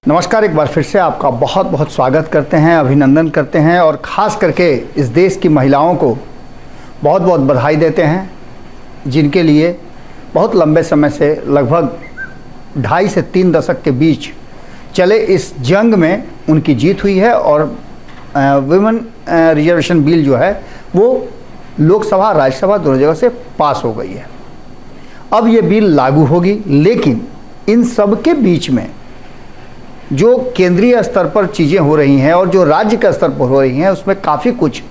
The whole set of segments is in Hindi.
नमस्कार, एक बार फिर से आपका बहुत बहुत स्वागत करते हैं, अभिनंदन करते हैं और ख़ास करके इस देश की महिलाओं को बहुत बहुत बधाई देते हैं, जिनके लिए बहुत लंबे समय से लगभग 2.5 से 3 दशक के बीच चले इस जंग में उनकी जीत हुई है और वुमेन रिजर्वेशन बिल जो है वो लोकसभा राज्यसभा दोनों जगह से पास हो गई है। अब ये बिल लागू होगी, लेकिन इन सब के बीच में जो केंद्रीय स्तर पर चीज़ें हो रही हैं और जो राज्य के स्तर पर हो रही हैं उसमें काफ़ी कुछ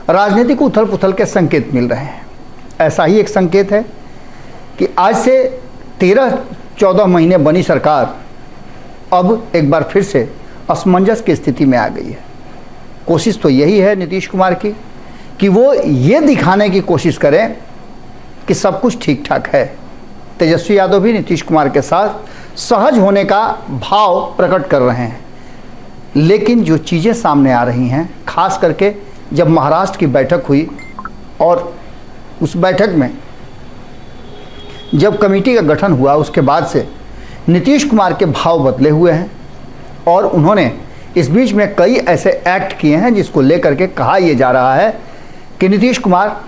राजनीतिक उथल पुथल के संकेत मिल रहे हैं। ऐसा ही एक संकेत है कि आज से 13-14 महीने बनी सरकार अब एक बार फिर से असमंजस की स्थिति में आ गई है। कोशिश तो यही है नीतीश कुमार की कि वो ये दिखाने की कोशिश करें कि सब कुछ ठीक ठाक है। तेजस्वी यादव भी नीतीश कुमार के साथ सहज होने का भाव प्रकट कर रहे हैं, लेकिन जो चीज़ें सामने आ रही हैं, खास करके जब महाराष्ट्र की बैठक हुई और उस बैठक में जब कमेटी का गठन हुआ उसके बाद से नीतीश कुमार के भाव बदले हुए हैं और उन्होंने इस बीच में कई ऐसे एक्ट किए हैं जिसको लेकर के कहा यह जा रहा है कि नीतीश कुमार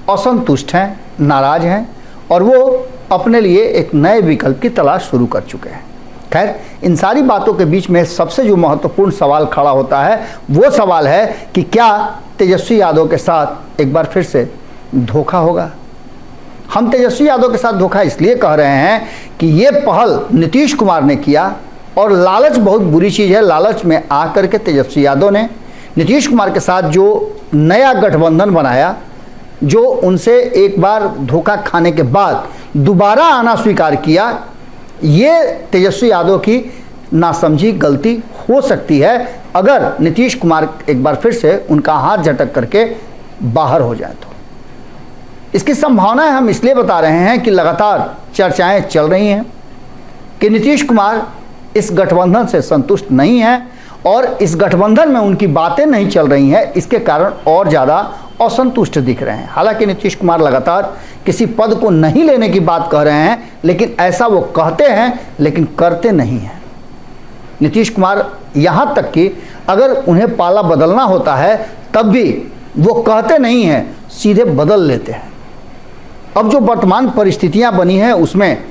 असंतुष्ट हैं, नाराज़ हैं और वो अपने लिए एक नए विकल्प की तलाश शुरू कर चुके हैं। खैर, इन सारी बातों के बीच में सबसे जो महत्वपूर्ण सवाल खड़ा होता है वो सवाल है कि क्या तेजस्वी यादव के साथ एक बार फिर से धोखा होगा। हम तेजस्वी यादव के साथ धोखा इसलिए कह रहे हैं कि ये पहल नीतीश कुमार ने किया और लालच बहुत बुरी चीज़ है। लालच में आकर के तेजस्वी यादव ने नीतीश कुमार के साथ जो नया गठबंधन बनाया, जो उनसे एक बार धोखा खाने के बाद दोबारा आना स्वीकार किया, ये तेजस्वी यादव की नासमझी गलती हो सकती है अगर नीतीश कुमार एक बार फिर से उनका हाथ झटक करके बाहर हो जाए। तो इसकी संभावनाएं हम इसलिए बता रहे हैं कि लगातार चर्चाएं चल रही हैं कि नीतीश कुमार इस गठबंधन से संतुष्ट नहीं हैं और इस गठबंधन में उनकी बातें नहीं चल रही हैं, इसके कारण और ज़्यादा असंतुष्ट दिख रहे हैं। हालांकि नीतीश कुमार लगातार किसी पद को नहीं लेने की बात कह रहे हैं, लेकिन ऐसा वो कहते हैं लेकिन करते नहीं हैं। नीतीश कुमार यहाँ तक कि अगर उन्हें पाला बदलना होता है तब भी वो कहते नहीं हैं, सीधे बदल लेते हैं। अब जो वर्तमान परिस्थितियाँ बनी हैं उसमें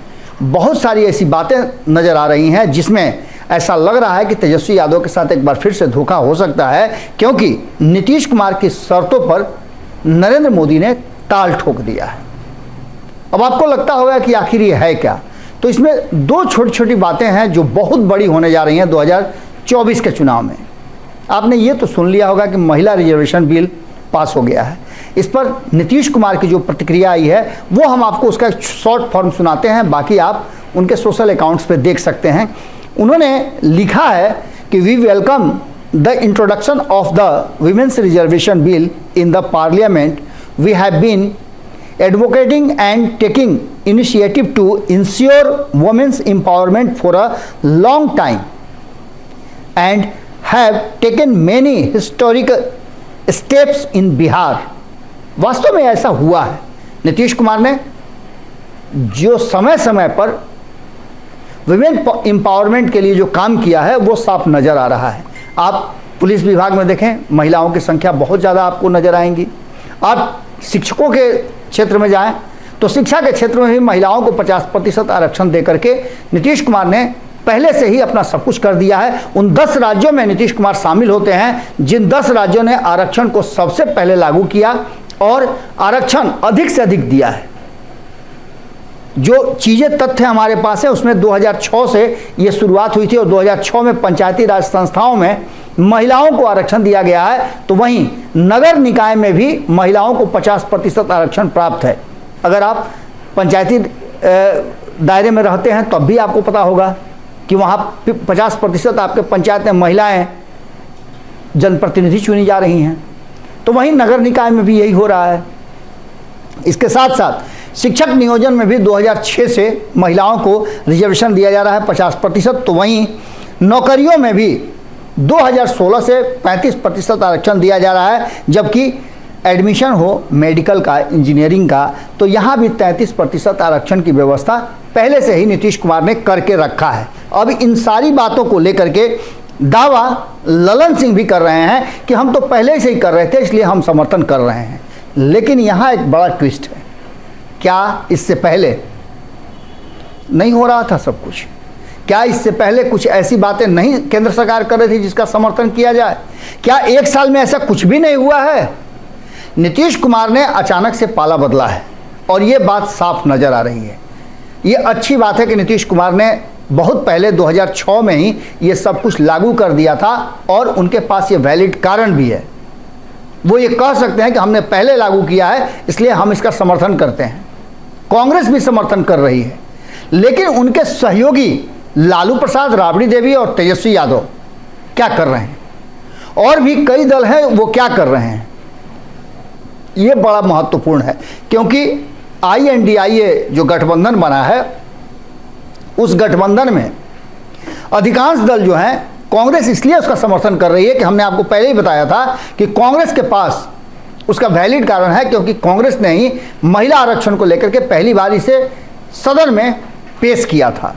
बहुत सारी ऐसी बातें नज़र आ रही हैं जिसमें ऐसा लग रहा है कि तेजस्वी यादव के साथ एक बार फिर से धोखा हो सकता है, क्योंकि नीतीश कुमार की शर्तों पर नरेंद्र मोदी ने ताल ठोक दिया है। अब आपको लगता होगा कि आखिर ये है क्या, तो इसमें दो छोटी छोटी बातें हैं जो बहुत बड़ी होने जा रही हैं 2024 के चुनाव में। आपने ये तो सुन लिया होगा कि महिला रिजर्वेशन बिल पास हो गया है। इस पर नीतीश कुमार की जो प्रतिक्रिया आई है वो हम आपको उसका शॉर्ट फॉर्म सुनाते हैं, बाकी आप उनके सोशल अकाउंट्स पे देख सकते हैं। उन्होंने लिखा है कि we welcome the introduction of the women's reservation bill in the parliament. We have been advocating and taking initiative to ensure women's empowerment for a long time and have taken many historical steps in Bihar। वास्तव में ऐसा हुआ है। नीतीश कुमार ने जो समय समय पर विमेन एम्पावरमेंट के लिए जो काम किया है वो साफ नज़र आ रहा है। आप पुलिस विभाग में देखें, महिलाओं की संख्या बहुत ज़्यादा आपको नज़र आएंगी। आप शिक्षकों के क्षेत्र में जाएं तो शिक्षा के क्षेत्र में भी महिलाओं को 50% आरक्षण दे करके नीतीश कुमार ने पहले से ही अपना सब कुछ कर दिया है। उन 10 राज्यों में नीतीश कुमार शामिल होते हैं जिन 10 राज्यों ने आरक्षण को सबसे पहले लागू किया और आरक्षण अधिक से अधिक दिया है। जो चीज़ें तथ्य हमारे पास है उसमें 2006 से ये शुरुआत हुई थी और 2006 में पंचायती राज संस्थाओं में महिलाओं को आरक्षण दिया गया है, तो वहीं नगर निकाय में भी महिलाओं को 50% आरक्षण प्राप्त है। अगर आप पंचायती दायरे में रहते हैं तब भी आपको पता होगा कि वहाँ 50% आपके पंचायत में महिलाएं जनप्रतिनिधि चुनी जा रही हैं, तो वहीं नगर निकाय में भी यही हो रहा है। इसके साथ साथ शिक्षक नियोजन में भी 2006 से महिलाओं को रिजर्वेशन दिया जा रहा है 50%, तो वहीं नौकरियों में भी 2016 से 35% आरक्षण दिया जा रहा है। जबकि एडमिशन हो मेडिकल का, इंजीनियरिंग का, तो यहाँ भी 33% आरक्षण की व्यवस्था पहले से ही नीतीश कुमार ने करके रखा है। अब इन सारी बातों को लेकर के दावा ललन सिंह भी कर रहे हैं कि हम तो पहले से ही कर रहे थे, इसलिए हम समर्थन कर रहे हैं। लेकिन यहाँ एक बड़ा ट्विस्ट है, क्या इससे पहले नहीं हो रहा था सब कुछ? क्या इससे पहले कुछ ऐसी बातें नहीं केंद्र सरकार कर रही थी जिसका समर्थन किया जाए? क्या एक साल में ऐसा कुछ भी नहीं हुआ है? नीतीश कुमार ने अचानक से पाला बदला है और ये बात साफ नजर आ रही है। ये अच्छी बात है कि नीतीश कुमार ने बहुत पहले 2006 में ही ये सब कुछ लागू कर दिया था और उनके पास ये वैलिड कारण भी है। वो ये कह सकते हैं कि हमने पहले लागू किया है इसलिए हम इसका समर्थन करते हैं। कांग्रेस भी समर्थन कर रही है, लेकिन उनके सहयोगी लालू प्रसाद, राबड़ी देवी और तेजस्वी यादव क्या कर रहे हैं? और भी कई दल हैं, वो क्या कर रहे हैं? ये बड़ा महत्वपूर्ण है, क्योंकि INDIA जो गठबंधन बना है, उस गठबंधन में अधिकांश दल जो हैं, कांग्रेस इसलिए उसका समर्थन कर रही है कि हमने आपको पहले ही बताया था कि कांग्रेस के पास उसका वैलिड कारण है, क्योंकि कांग्रेस ने ही महिला आरक्षण को लेकर के पहली बार इसे सदन में पेश किया था।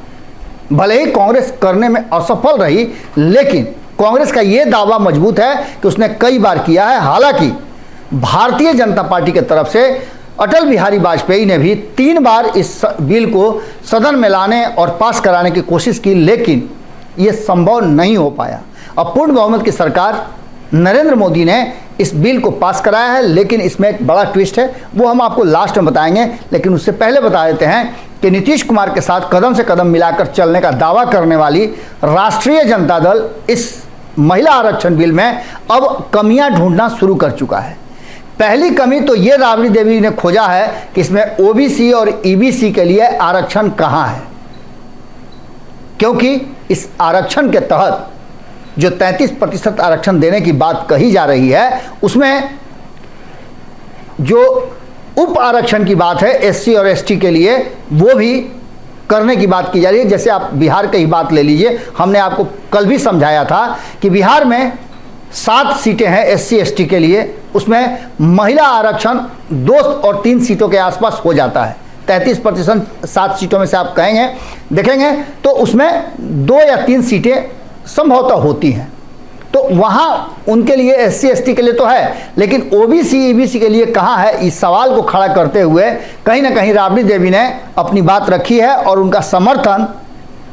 भले ही कांग्रेस करने में असफल रही, लेकिन कांग्रेस का यह दावा मजबूत है कि उसने कई बार किया है। हालांकि भारतीय जनता पार्टी की तरफ से अटल बिहारी वाजपेयी ने भी 3 बार इस बिल को सदन में लाने और पास कराने की कोशिश की, लेकिन यह संभव नहीं हो पाया। अब पूर्ण बहुमत की सरकार नरेंद्र मोदी ने इस बिल को पास कराया है, लेकिन इसमें एक बड़ा ट्विस्ट है, वो हम आपको लास्ट में बताएंगे। लेकिन उससे पहले बता देते हैं कि नीतीश कुमार के साथ कदम से कदम मिलाकर चलने का दावा करने वाली राष्ट्रीय जनता दल इस महिला आरक्षण बिल में अब कमियां ढूंढना शुरू कर चुका है। पहली कमी तो ये राबड़ी देवी ने खोजा है कि इसमें OBC और EBC के लिए आरक्षण कहां है, क्योंकि इस आरक्षण के तहत जो 33% आरक्षण देने की बात कही जा रही है, उसमें जो उप आरक्षण की बात है SC और ST के लिए, वो भी करने की बात की जा रही है। जैसे आप बिहार की ही बात ले लीजिए, हमने आपको कल भी समझाया था कि बिहार में 7 सीटें हैं SC ST के लिए, उसमें महिला आरक्षण 2 और 3 सीटों के आसपास हो जाता है। 33% 7 सीटों में से आप कहेंगे देखेंगे तो उसमें 2 या 3 सीटें संभवतः होती हैं, तो वहाँ उनके लिए SC ST के लिए तो है, लेकिन OBC EBC के लिए कहाँ है? इस सवाल को खड़ा करते हुए कहीं ना कहीं राबड़ी देवी ने अपनी बात रखी है और उनका समर्थन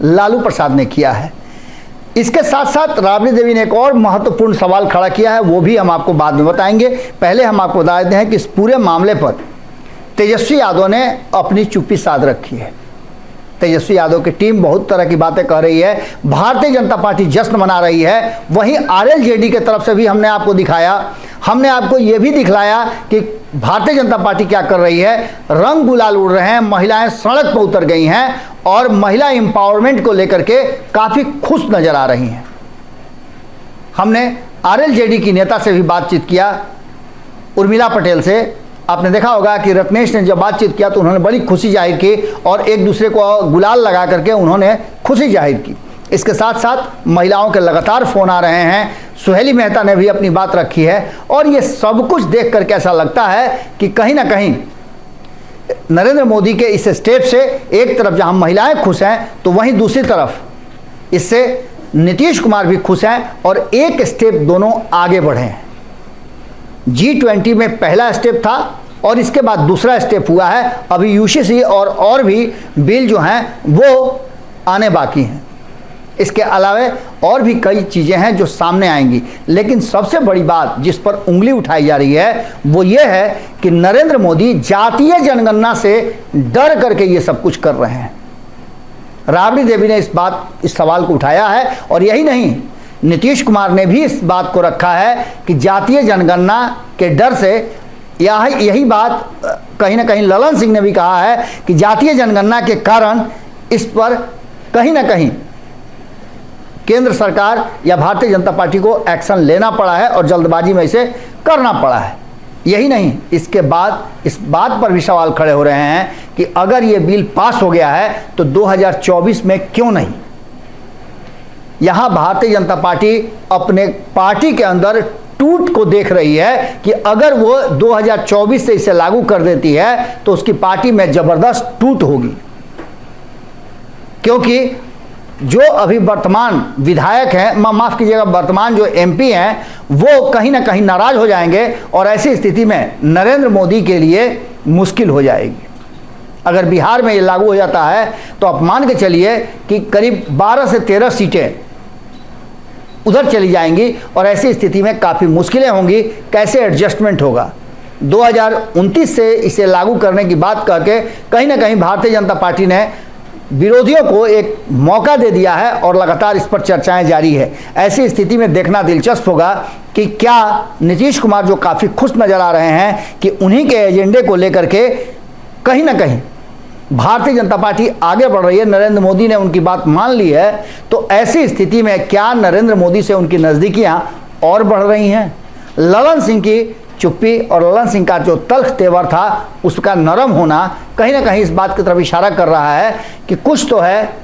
लालू प्रसाद ने किया है। इसके साथ साथ राबड़ी देवी ने एक और महत्वपूर्ण सवाल खड़ा किया है, वो भी हम आपको बाद में बताएंगे। पहले हम आपको बता देते हैं कि इस पूरे मामले पर तेजस्वी यादव ने अपनी चुप्पी साध रखी है। तेजस्वी यादव की टीम बहुत तरह की बातें कह रही है, भारतीय जनता पार्टी जश्न मना रही है। वहीं RLJD के तरफ से भी हमने आपको दिखाया, हमने आपको ये भी दिखलाया कि भारतीय जनता पार्टी क्या कर रही है। रंग गुलाल उड़ रहे हैं, महिलाएं सड़क पर उतर गई हैं और महिला एम्पावरमेंट को लेकर के काफ़ी खुश नजर आ रही हैं। हमने RLJD की नेता से भी बातचीत किया, उर्मिला पटेल से। आपने देखा होगा कि रत्नेश ने जब बातचीत किया तो उन्होंने बड़ी खुशी जाहिर की और एक दूसरे को गुलाल लगा करके उन्होंने खुशी जाहिर की। इसके साथ साथ महिलाओं के लगातार फ़ोन आ रहे हैं, सुहेली मेहता ने भी अपनी बात रखी है। और ये सब कुछ देख करके ऐसा लगता है कि कहीं ना कहीं नरेंद्र मोदी के इस स्टेप से एक तरफ जहां महिलाएं खुश हैं, तो वहीं दूसरी तरफ इससे नीतीश कुमार भी खुश हैं और एक स्टेप दोनों आगे बढ़े हैं। G20 में पहला स्टेप था और इसके बाद दूसरा स्टेप हुआ है। अभी UCC और भी बिल जो हैं वो आने बाकी हैं। इसके अलावा और भी कई चीज़ें हैं जो सामने आएंगी, लेकिन सबसे बड़ी बात जिस पर उंगली उठाई जा रही है वो ये है कि नरेंद्र मोदी जातीय जनगणना से डर करके ये सब कुछ कर रहे हैं। राबड़ी देवी ने इस सवाल को उठाया है और यही नहीं, नीतीश कुमार ने भी इस बात को रखा है कि जातीय जनगणना के डर से, यही बात कहीं ना कहीं ललन सिंह ने भी कहा है कि जातीय जनगणना के कारण इस पर कहीं ना कहीं केंद्र सरकार या भारतीय जनता पार्टी को एक्शन लेना पड़ा है और जल्दबाजी में इसे करना पड़ा है। यही नहीं, इसके बाद इस बात पर भी सवाल खड़े हो रहे हैं कि अगर ये बिल पास हो गया है तो 2024 में क्यों नहीं। यहां भारतीय जनता पार्टी अपने पार्टी के अंदर टूट को देख रही है कि अगर वो 2024 से इसे लागू कर देती है तो उसकी पार्टी में जबरदस्त टूट होगी, क्योंकि जो अभी वर्तमान विधायक हैं, माफ़ कीजिएगा, वर्तमान जो एमपी हैं, वो कहीं ना कहीं नाराज हो जाएंगे और ऐसी स्थिति में नरेंद्र मोदी के लिए मुश्किल हो जाएगी। अगर बिहार में ये लागू हो जाता है तो आप मान के चलिए कि करीब 12 से 13 सीटें उधर चली जाएंगी और ऐसी स्थिति में काफ़ी मुश्किलें होंगी। कैसे एडजस्टमेंट होगा? 2029 से इसे लागू करने की बात कह के कहीं ना कहीं भारतीय जनता पार्टी ने विरोधियों को एक मौका दे दिया है और लगातार इस पर चर्चाएं जारी है। ऐसी स्थिति में देखना दिलचस्प होगा कि क्या नीतीश कुमार, जो काफ़ी खुश नज़र आ रहे हैं कि उन्हीं के एजेंडे को लेकर के कहीं ना कहीं भारतीय जनता पार्टी आगे बढ़ रही है, नरेंद्र मोदी ने उनकी बात मान ली है, तो ऐसी स्थिति में क्या नरेंद्र मोदी से उनकी नज़दीकियां और बढ़ रही हैं? ललन सिंह की चुप्पी और ललन सिंह का जो तल्ख तेवर था उसका नरम होना कहीं ना कहीं इस बात की तरफ इशारा कर रहा है कि कुछ तो है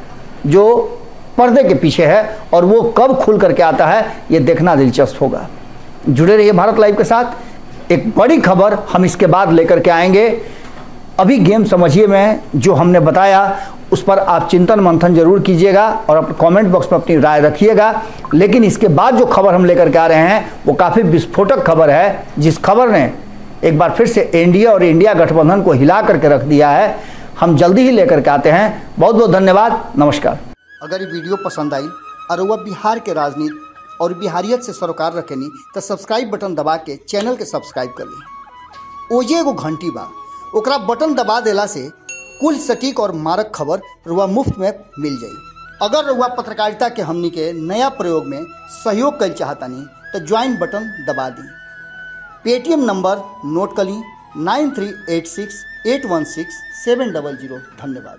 जो पर्दे के पीछे है और वो कब खुल करके आता है, ये देखना दिलचस्प होगा। जुड़े रहिए भारत लाइव के साथ। एक बड़ी खबर हम इसके बाद लेकर के आएंगे। अभी गेम समझिए में जो हमने बताया उस पर आप चिंतन मंथन जरूर कीजिएगा और अपने कमेंट बॉक्स में अपनी राय रखिएगा। लेकिन इसके बाद जो खबर हम लेकर के आ रहे हैं वो काफ़ी विस्फोटक खबर है, जिस खबर ने एक बार फिर से एनडीए और इंडिया गठबंधन को हिला करके रख दिया है। हम जल्दी ही लेकर के आते हैं। बहुत बहुत धन्यवाद, नमस्कार। अगर ये वीडियो पसंद आई और वह बिहार के राजनीति और बिहारियत से सरोकार रखेनी तो सब्सक्राइब बटन दबा के चैनल के सब्सक्राइब कर ली। ओजे एगो घंटी बा, ओकरा बटन दबा देला से कुल सटीक और मारक खबर रुआ मुफ्त में मिल जाई। अगर रुआ पत्रकारिता के हमनी के नया प्रयोग में सहयोग कर चाहतानी तो ज्वाइन बटन दबा दी। पेटीएम नंबर नोट कर ली 9386816700। धन्यवाद।